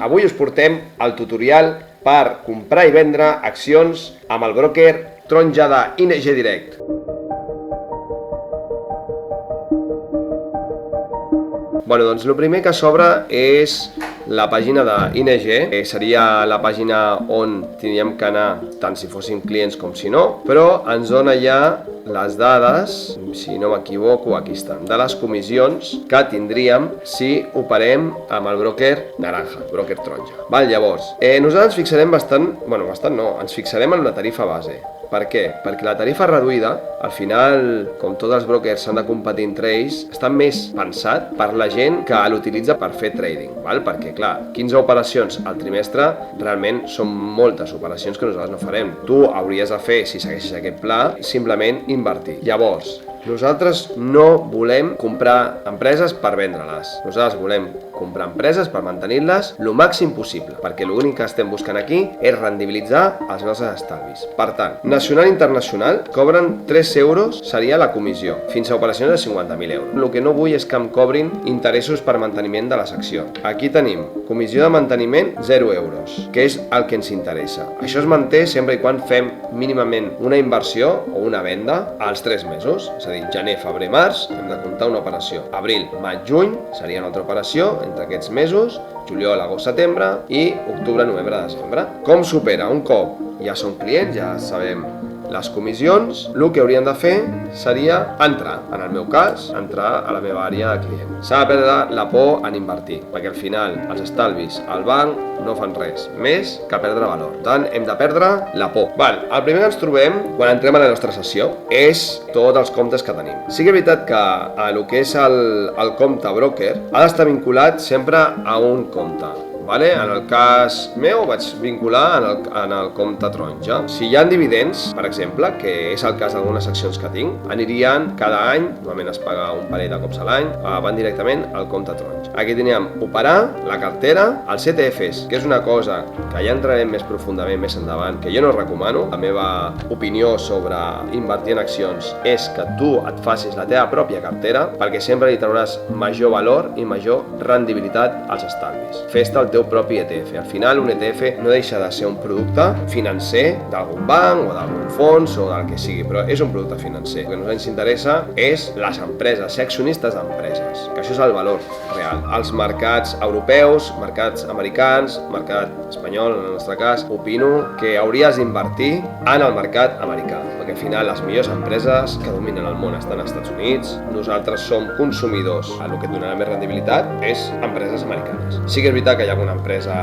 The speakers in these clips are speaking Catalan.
Avui us portem el tutorial per comprar i vendre accions amb el broker Taronja d'ING Direct. Bueno, doncs el primer que s'obre és la pàgina d'ING, seria la pàgina on tindríem que anar tant si fóssim clients com si no, però ens dona ja les dades, si no m'equivoco, aquí estan, de les comissions que tindríem si operem amb el broker naranja, broker taronja. Llavors, nosaltres ens fixarem ens fixarem en una tarifa base. Per què? Perquè la tarifa reduïda, al final, com tots els brokers s'han de competir entre ells, està més pensat per la gent que l'utilitza per fer trading, perquè clar, 15 operacions al trimestre realment són moltes operacions que nosaltres no farem. Tu hauries de fer, si segueixes aquest pla, simplement invertir. Llavors, nosaltres no volem comprar empreses per vendre-les. Nosaltres volem comprar empreses per mantenir-les el màxim possible, perquè l'únic que estem buscant aquí és rendibilitzar els nostres estalvis. Per tant, nacional i internacional cobren 3 euros, seria la comissió, fins a operacions de 50.000 euros. El que no vull és que em cobrin interessos per manteniment de la secció. Aquí tenim comissió de manteniment 0 euros, que és el que ens interessa. Això es manté sempre i quan fem mínimament una inversió o una venda als 3 mesos, és a dir, gener, febrer, març, hem de comptar una operació. Abril, maig, juny seria una altra operació entre aquests mesos, juliol, agost, setembre i octubre, novembre, desembre. Com s'opera? Un cop ja som clients, ja sabem les comissions, el que hauríem de fer seria entrar, en el meu cas, entrar a la meva àrea de client. S'ha de perdre la por en invertir, perquè al final els estalvis al banc no fan res més que perdre valor. Per tant, hem de perdre la por. El primer que ens trobem quan entrem a la nostra sessió és tots els comptes que tenim. Sí que és veritat que el que és el compte broker ha d'estar vinculat sempre a un compte. En el cas meu vaig vincular en el compte taronja. Si hi ha dividends, per exemple, que és el cas d'algunes accions que tinc, anirien cada any, normalment es paga un parell de cops a l'any, van directament al compte taronja. Aquí teníem operar, la cartera, els ETFs, que és una cosa que ja entrarem més profundament més endavant, que jo no recomano. La meva opinió sobre invertir en accions és que tu et facis la teva pròpia cartera, perquè sempre li trauràs major valor i major rendibilitat als estalvis. Fes-te el teu propi ETF. Al final, un ETF no deixa de ser un producte financer d'algun banc o d'algun fons o del que sigui, però és un producte financer. El que a nosaltres ens interessa és les empreses, ser accionistes d'empreses, que això és el valor real. Els mercats europeus, mercats americans, mercat espanyol, en el nostre cas, opino que hauries d'invertir en el mercat americà, perquè al final les millors empreses que dominen el món estan als Estats Units, nosaltres som consumidors. El que et donarà més rendibilitat és empreses americanes. Sí que és veritat que hi ha alguna empresa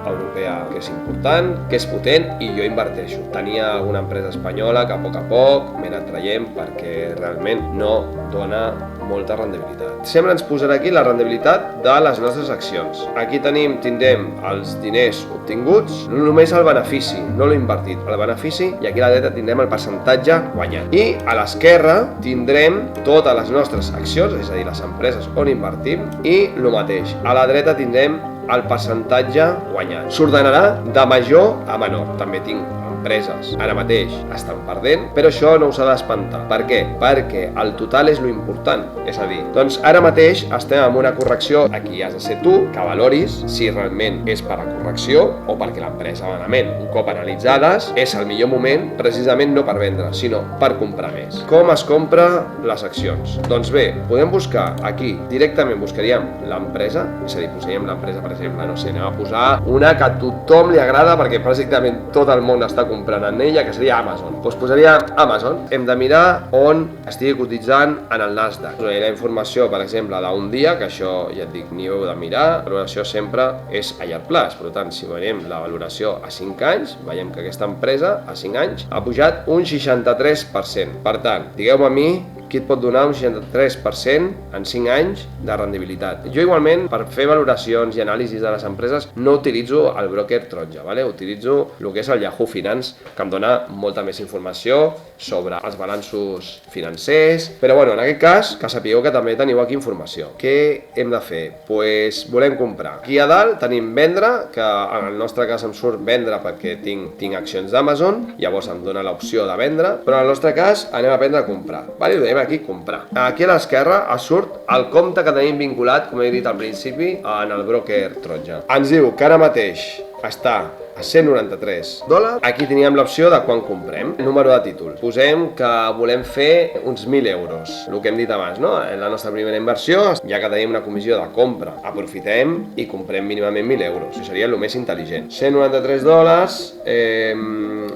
europea que és important, que és potent, i jo inverteixo. Tenia alguna empresa espanyola que a poc m'he anat traient perquè realment no dona molta rendibilitat. Sempre ens posarà aquí la rendibilitat de les nostres accions. Aquí tindrem els diners obtinguts, només el benefici, no l'he invertit, el benefici, i aquí a la dreta tindrem el percentatge guanyat. I a l'esquerra tindrem totes les nostres accions, és a dir, les empreses on invertim, i el mateix. A la dreta tindrem el percentatge guanyat. S'ordenarà de major a menor. També tinc empreses ara mateix estan perdent, però això no us ha d'espantar. Per què? Perquè el total és lo important. És a dir, doncs ara mateix estem amb una correcció. Aquí has de ser tu que valoris si realment és per la correcció o perquè l'empresa va malament. Un cop analitzades, és el millor moment precisament no per vendre, sinó per comprar més. Com es compra les accions? Doncs bé, podem buscar aquí, directament buscaríem l'empresa, és a dir, posaríem l'empresa, per exemple, no sé, anem a posar una que a tothom li agrada perquè pràcticament tot el món està comprant en ella, que seria Amazon. Doncs posaria Amazon. Hem de mirar on estigui cotitzant en el Nasdaq. Us donaré la informació, per exemple, d'un dia, que això ja et dic, ni heu de mirar. La valoració sempre és a llarg plaç. Per tant, si veiem la valoració a 5 anys, veiem que aquesta empresa a 5 anys ha pujat un 63%. Per tant, digueu-me a mi qui et pot donar un 63% en 5 anys de rendibilitat. Jo igualment, per fer valoracions i anàlisis de les empreses, no utilitzo el broker taronja, utilitzo el que és el Yahoo Finance, que em dona molta més informació sobre els balanços financers, però en aquest cas, que sapigueu que també teniu aquí informació. Què hem de fer? Doncs volem comprar. Aquí a dalt tenim vendre, que en el nostre cas em surt vendre perquè tinc accions d'Amazon, llavors em dona l'opció de vendre, però en el nostre cas anem a aprendre a comprar. I clicarem aquí comprar. Aquí a l'esquerra es surt el compte que tenim vinculat, com he dit al principi, en el broker taronja. Ens diu que ara mateix està a $193. Aquí teníem l'opció de quan comprem. Número de títol. Posem que volem fer uns 1.000 euros. El que hem dit abans, no? En la nostra primera inversió, ja que tenim una comissió de compra, aprofitem i comprem mínimament 1.000 euros. Això seria el més intel·ligent. $193,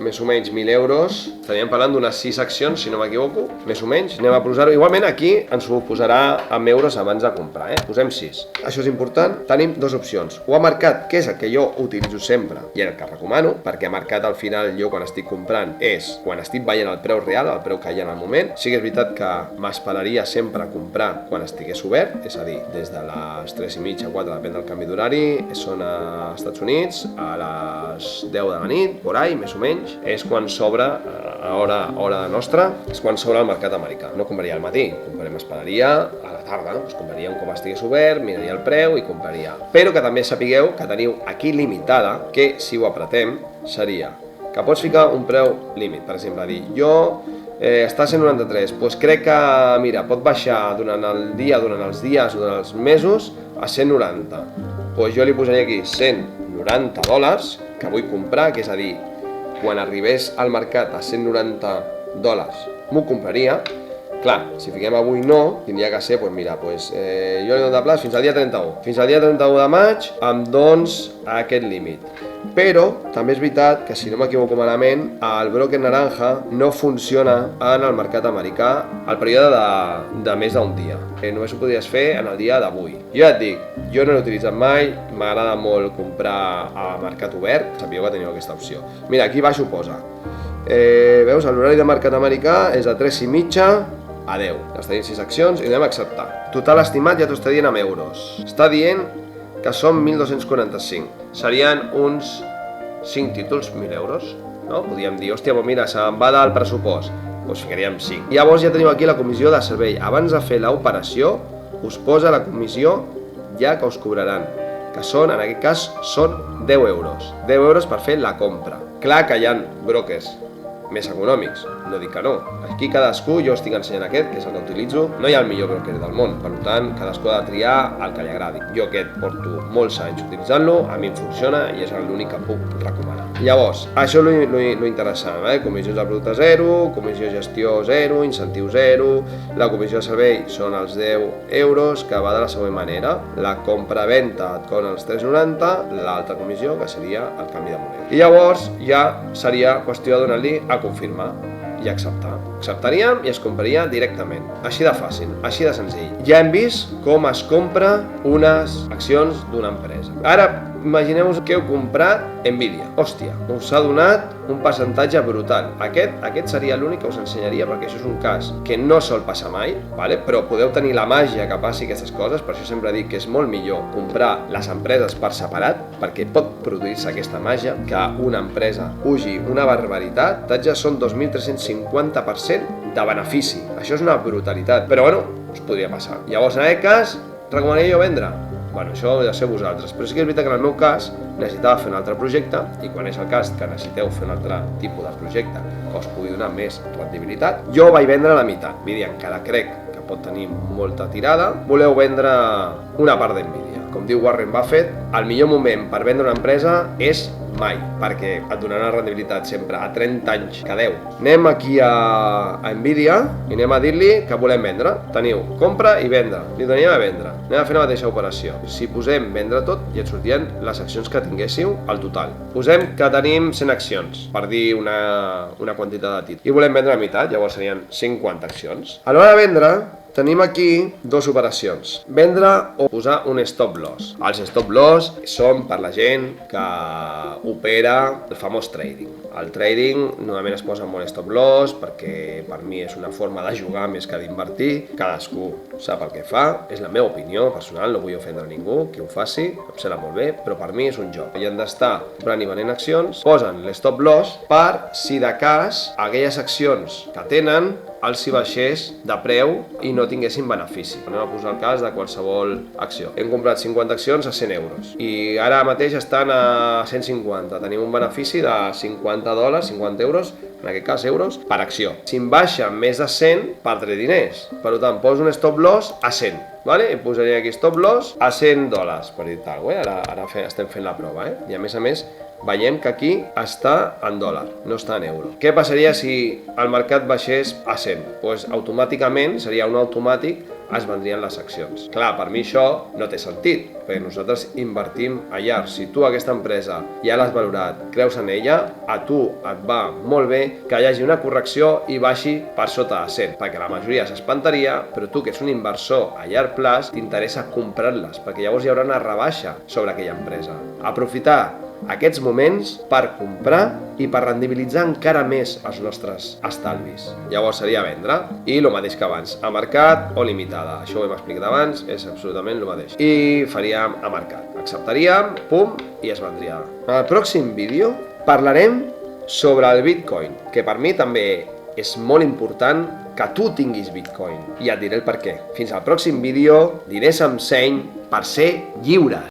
més o menys 1.000 euros. Estaríem parlant d'unes 6 accions, si no m'equivoco, més o menys. Anem a posar-ho. Igualment aquí ens ho posarà en euros abans de comprar, Posem 6. Això és important. Tenim dues opcions. O a mercat, que és el que jo utilitzo sempre, i el que recomano, perquè a mercat al final jo quan estic comprant és quan estic veient el preu real, el preu que hi ha en el moment. Sí que és veritat que m'esperaria sempre a comprar quan estigués obert, és a dir, des de les 3:30 a 4, depèn del canvi d'horari, són als Estats Units, a les 10 de la nit, por ahí, més o menys, és quan s'obre, a hora nostra, és quan s'obre el mercat americà. No compraria al matí, m'esperaria a la tarda, compraria un cop estigués obert, miraria el preu i compraria. Però que també sapigueu que teniu aquí limitada, que si ho apretem, seria que pots ficar un preu límit, per exemple, dir, jo està a 193, doncs crec que, mira, pot baixar durant el dia, durant els dies o durant els mesos a 190. Doncs jo li posaria aquí $190 que vull comprar, que és a dir, quan arribés al mercat a $190 m'ho compraria. Clar, si fiquem avui no, tindria que ser, doncs mira, jo li dono de plaç fins al dia 31. Fins al dia 31 de maig em dons aquest límit. Però també és veritat que, si no m'equivoco malament, el broker naranja no funciona en el mercat americà al període de més d'un dia. Només ho podries fer en el dia d'avui. Jo ja et dic, jo no l'he utilitzat mai, m'agrada molt comprar a mercat obert, sabíeu que teniu aquesta opció. Mira, aquí baix ho posa. Veus, l'horari de mercat americà és de 3:30 a 10. Ja està dient 6 accions i anem a acceptar. Total estimat ja t'ho està dient en euros. Està dient que són 1.245. Serien uns 5 títols, 1.000 euros. No? Podríem dir, hòstia, doncs mira, se'n va del pressupost. Doncs ficaríem 5. Llavors ja teniu aquí la comissió de servei. Abans de fer l'operació, us posa la comissió ja que us cobraran. Que són, en aquest cas, són 10 euros. 10 euros per fer la compra. Clar que hi ha brokers més econòmics, no dic que no. Aquí cadascú, jo estic ensenyant aquest, que és el que utilitzo, no hi ha el millor broker del món, per tant, cadascú ha de triar el que li agradi. Jo aquest porto molts anys utilitzant-lo, a mi em funciona i és l'únic que puc recomanar. Llavors, això és lo interessant, comissions de producte 0, comissió de gestió 0, incentiu 0, la comissió de servei són els 10 euros, que va de la següent manera. La compra-venta et cobren els 3,90, l'altra comissió, que seria el canvi de moneda. I llavors ja seria qüestió de donar-li a confirmar i acceptar. Acceptaríem i es compraria directament. Així de fàcil, així de senzill. Ja hem vist com es compra unes accions d'una empresa. Ara, imagineu-vos que heu comprat Nvidia. Hòstia, us ha donat un percentatge brutal. Aquest seria l'únic que us ensenyaria, perquè això és un cas que no sol passar mai, però podeu tenir la màgia que passi aquestes coses. Per això sempre dic que és molt millor comprar les empreses per separat, perquè pot produir-se aquesta màgia, que una empresa pugi una barbaritat, ja són 2.350% de benefici. Això és una brutalitat, però bueno, us podria passar. Llavors, en aquest cas, recomanaria jo vendre? Bueno, això ho heu de ser vosaltres, però sí que és veritat que en el meu cas necessitava fer un altre projecte, i quan és el cas que necessiteu fer un altre tipus de projecte que us pugui donar més rendibilitat, jo vaig vendre la meitat. Nvidia encara crec que pot tenir molta tirada. Voleu vendre una part d'Nvidia. Com diu Warren Buffett, el millor moment per vendre una empresa és mai, perquè et donarà rendibilitat sempre a 30 anys que 10. Anem aquí a Nvidia i anem a dir-li que volem vendre. Teniu compra i vendre. Li donaríem a vendre. Anem a fer la mateixa operació. Si posem vendre tot, ja et sortirien les accions que tinguéssiu al total. Posem que tenim 100 accions, per dir una quantitat de títol. I volem vendre la meitat, llavors serien 50 accions. A l'hora de vendre, tenim aquí dues operacions, vendre o posar un stop loss. Els stop loss són per la gent que opera el famós trading. El trading normalment es posa amb un stop loss perquè per mi és una forma de jugar més que d'invertir. Cadascú sap el que fa, és la meva opinió personal, no vull ofendre a ningú, qui ho faci, em sembla molt bé, però per mi és un joc. I han d'estar comprant i venent accions, posen l'stop loss per si de cas aquelles accions que tenen els hi baixés de preu i no tinguessin benefici. Anem a posar el cas de qualsevol acció. Hem comprat 50 accions a 100 euros i ara mateix estan a 150. Tenim un benefici de $50, 50 euros en aquest cas euros, per acció. Si em baixa més de 100, perdré diners. Per tant, poso un stop loss a 100. Vale? Em posaria aquí stop loss a $100, per dir tal. Ara estem fent la prova. I a més, veiem que aquí està en dòlar, no està en euro. Què passaria si el mercat baixés a 100? Doncs automàticament, seria un automàtic, es vendrien les accions. Clar, per mi això no té sentit, perquè nosaltres invertim allà. Si tu aquesta empresa ja l'has valorat, creus en ella, a tu et va molt bé que hi hagi una correcció i baixi per sota de 100, perquè la majoria s'espantaria, però tu que ets un inversor a llarg plaç, t'interessa comprar-les, perquè llavors hi haurà una rebaixa sobre aquella empresa. Aprofitar aquests moments per comprar i per rendibilitzar encara més els nostres estalvis. Llavors seria vendre i el mateix que abans, a mercat o limitada. Això ho hem explicat abans, és absolutament el mateix. I faríem a mercat. Acceptaríem, pum, i es vendria. En el pròxim vídeo parlarem sobre el Bitcoin, que per mi també és molt important que tu tinguis Bitcoin. I et diré el per què. Fins al pròxim vídeo, diners amb seny per ser lliure.